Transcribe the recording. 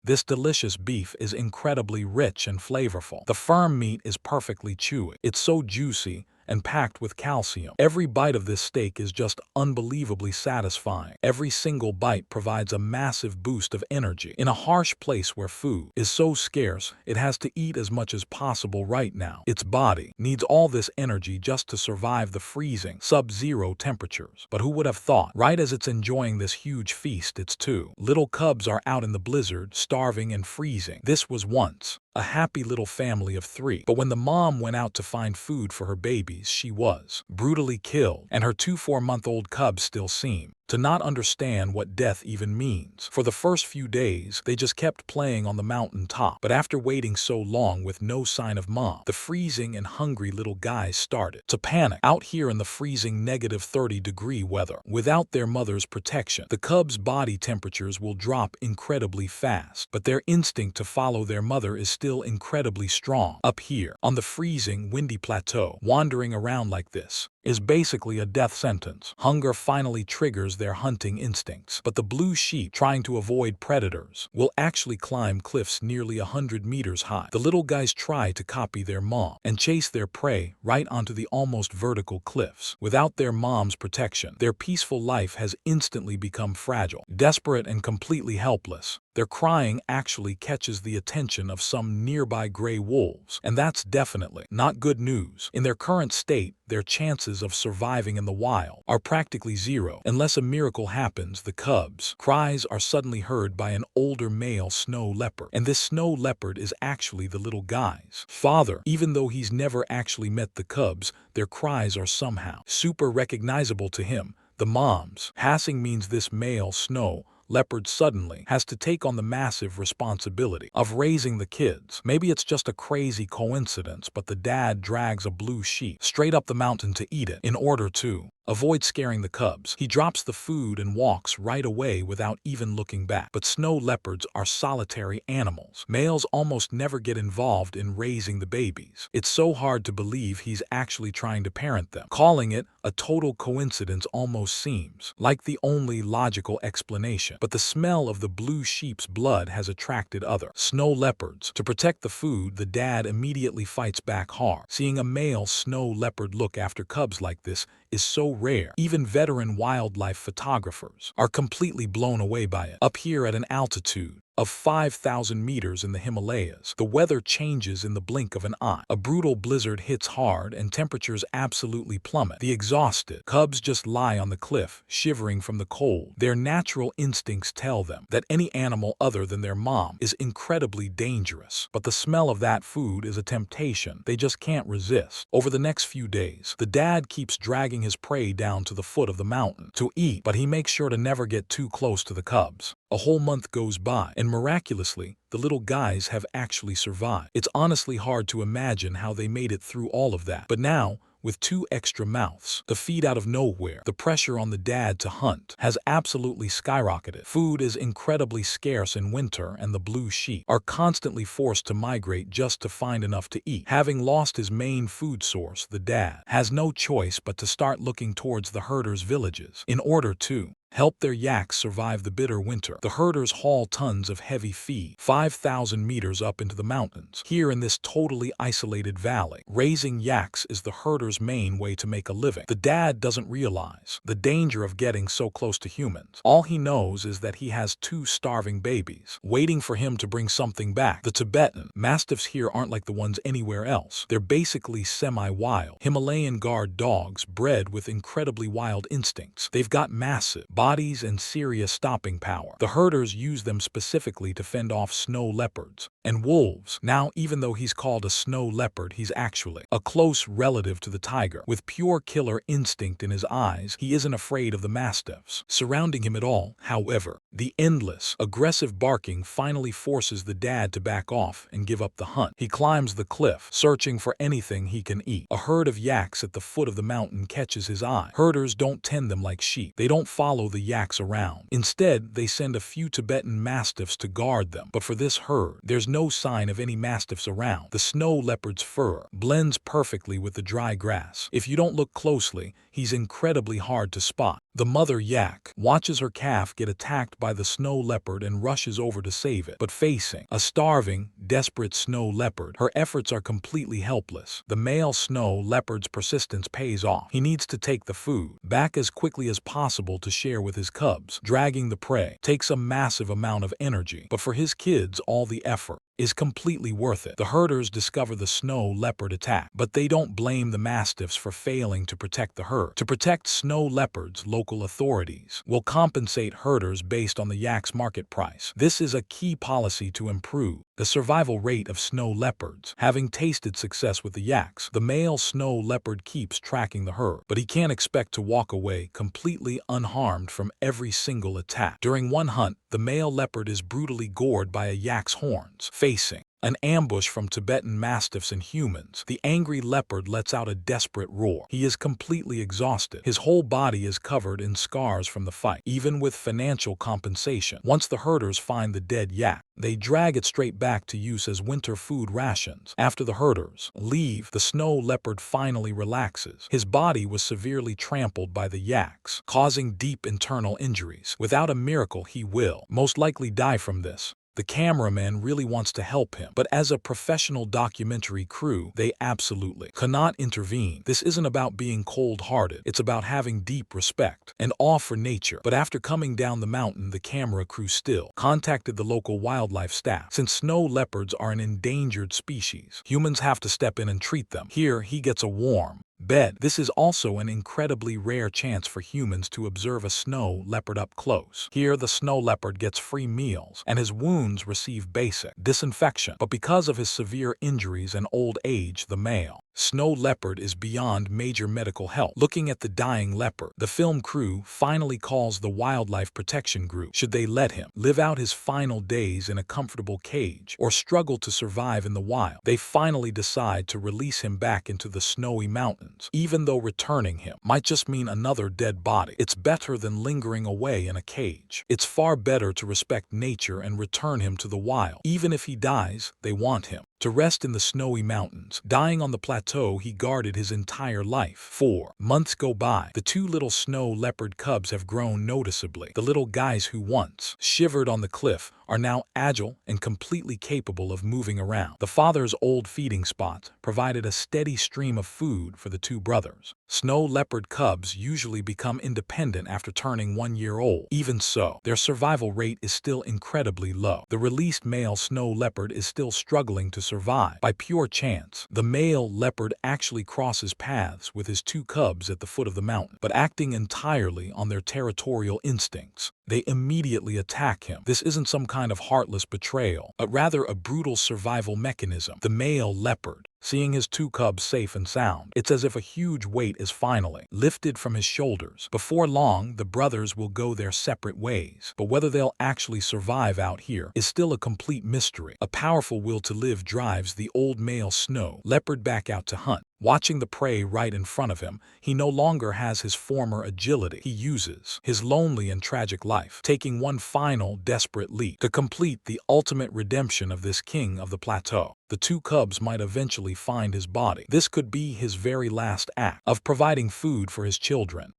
This delicious beef is incredibly rich and flavorful. The firm meat is perfectly chewy. It's so juicy and packed with calcium. Every bite of this steak is just unbelievably satisfying. Every single bite provides a massive boost of energy. In a harsh place where food is so scarce, it has to eat as much as possible right now. Its body needs all this energy just to survive the freezing, sub-zero temperatures. But who would have thought? Right as it's enjoying this huge feast, its two little cubs are out in the blizzard, starving and freezing. This was once a happy little family of 3. But when the mom went out to find food for her babies, she was brutally killed, and her 2 4-month-old cubs still seem to not understand what death even means. For the first few days, they just kept playing on the mountain top. But after waiting so long with no sign of mom, the freezing and hungry little guys started to panic. Out here in the freezing -30-degree weather, without their mother's protection, the cubs' body temperatures will drop incredibly fast. But their instinct to follow their mother is still incredibly strong. Up here, on the freezing, windy plateau, wandering around like this is basically a death sentence. Hunger finally triggers their hunting instincts, but the blue sheep, trying to avoid predators, will actually climb cliffs nearly 100 meters high. The little guys try to copy their mom and chase their prey right onto the almost vertical cliffs. Without their mom's protection, their peaceful life has instantly become fragile. Desperate and completely helpless, their crying actually catches the attention of some nearby gray wolves, and that's definitely not good news. In their current state, their chances of surviving in the wild are practically zero. Unless a miracle happens, the cubs' cries are suddenly heard by an older male snow leopard, and this snow leopard is actually the little guy's father. Even though he's never actually met the cubs, their cries are somehow super recognizable to him. The mom's passing means this male snow leopard suddenly has to take on the massive responsibility of raising the kids. Maybe it's just a crazy coincidence, but the dad drags a blue sheep straight up the mountain to eat it. In order to avoid scaring the cubs, he drops the food and walks right away without even looking back. But snow leopards are solitary animals. Males almost never get involved in raising the babies. It's so hard to believe he's actually trying to parent them. Calling it a total coincidence almost seems like the only logical explanation. But the smell of the blue sheep's blood has attracted other snow leopards. To protect the food, the dad immediately fights back hard. Seeing a male snow leopard look after cubs like this is so rare. Even veteran wildlife photographers are completely blown away by it. Up here at an altitude of 5,000 meters in the Himalayas, the weather changes in the blink of an eye. A brutal blizzard hits hard and temperatures absolutely plummet. The exhausted cubs just lie on the cliff, shivering from the cold. Their natural instincts tell them that any animal other than their mom is incredibly dangerous, but the smell of that food is a temptation they just can't resist. Over the next few days, the dad keeps dragging his prey down to the foot of the mountain to eat, but he makes sure to never get too close to the cubs. A whole month goes by, and miraculously, the little guys have actually survived. It's honestly hard to imagine how they made it through all of that. But now, with 2 extra mouths to feed out of nowhere, the pressure on the dad to hunt has absolutely skyrocketed. Food is incredibly scarce in winter, and the blue sheep are constantly forced to migrate just to find enough to eat. Having lost his main food source, the dad has no choice but to start looking towards the herders' villages in order to help their yaks survive the bitter winter. The herders haul tons of heavy feed 5,000 meters up into the mountains. Here in this totally isolated valley, raising yaks is the herder's main way to make a living. The dad doesn't realize the danger of getting so close to humans. All he knows is that he has 2 starving babies waiting for him to bring something back. The Tibetan mastiffs here aren't like the ones anywhere else. They're basically semi-wild Himalayan guard dogs bred with incredibly wild instincts. They've got massive bodies and serious stopping power. The herders use them specifically to fend off snow leopards and wolves. Now, even though he's called a snow leopard, he's actually a close relative to the tiger. With pure killer instinct in his eyes, he isn't afraid of the mastiffs surrounding him at all. However, the endless, aggressive barking finally forces the dad to back off and give up the hunt. He climbs the cliff, searching for anything he can eat. A herd of yaks at the foot of the mountain catches his eye. Herders don't tend them like sheep. They don't follow follow the yaks around. Instead, they send a few Tibetan mastiffs to guard them. But for this herd, there's no sign of any mastiffs around. The snow leopard's fur blends perfectly with the dry grass. If you don't look closely, he's incredibly hard to spot. The mother yak watches her calf get attacked by the snow leopard and rushes over to save it. But facing a starving, desperate snow leopard, her efforts are completely helpless. The male snow leopard's persistence pays off. He needs to take the food back as quickly as possible to share with his cubs. Dragging the prey takes a massive amount of energy, but for his kids, all the effort is completely worth it. The herders discover the snow leopard attack, but they don't blame the mastiffs for failing to protect the herd. To protect snow leopards, local authorities will compensate herders based on the yak's market price. This is a key policy to improve the survival rate of snow leopards. Having tasted success with the yaks, the male snow leopard keeps tracking the herd, but he can't expect to walk away completely unharmed from every single attack. During one hunt, the male leopard is brutally gored by a yak's horns. Facing an ambush from Tibetan mastiffs and humans, the angry leopard lets out a desperate roar. He is completely exhausted. His whole body is covered in scars from the fight, even with financial compensation. Once the herders find the dead yak, they drag it straight back to use as winter food rations. After the herders leave, the snow leopard finally relaxes. His body was severely trampled by the yaks, causing deep internal injuries. Without a miracle, he will most likely die from this. The cameraman really wants to help him, but as a professional documentary crew, they absolutely cannot intervene. This isn't about being cold-hearted. It's about having deep respect and awe for nature. But after coming down the mountain, the camera crew still contacted the local wildlife staff. Since snow leopards are an endangered species, humans have to step in and treat them. Here, he gets a warm bed. This is also an incredibly rare chance for humans to observe a snow leopard up close. Here, the snow leopard gets free meals, and his wounds receive basic disinfection. But because of his severe injuries and old age, the male snow leopard is beyond major medical help. Looking at the dying leopard, the film crew finally calls the wildlife protection group. Should they let him live out his final days in a comfortable cage or struggle to survive in the wild? They finally decide to release him back into the snowy mountains, even though returning him might just mean another dead body. It's better than lingering away in a cage. It's far better to respect nature and return him to the wild. Even if he dies, they want him to rest in the snowy mountains, dying on the plateau he guarded his entire life. 4 months go by. The two little snow leopard cubs have grown noticeably. The little guys who once shivered on the cliff are now agile and completely capable of moving around. The father's old feeding spots provided a steady stream of food for the two brothers. Snow leopard cubs usually become independent after turning 1 year old. Even so, their survival rate is still incredibly low. The released male snow leopard is still struggling to survive. By pure chance, the male leopard actually crosses paths with his two cubs at the foot of the mountain, but acting entirely on their territorial instincts, they immediately attack him. This isn't some kind of heartless betrayal, but rather a brutal survival mechanism. The male leopard, seeing his two cubs safe and sound, it's as if a huge weight is finally lifted from his shoulders. Before long, the brothers will go their separate ways, but whether they'll actually survive out here is still a complete mystery. A powerful will to live drives the old male snow leopard back out to hunt. Watching the prey right in front of him, he no longer has his former agility. He uses his lonely and tragic life, taking one final desperate leap to complete the ultimate redemption of this king of the plateau. The two cubs might eventually find his body. This could be his very last act of providing food for his children.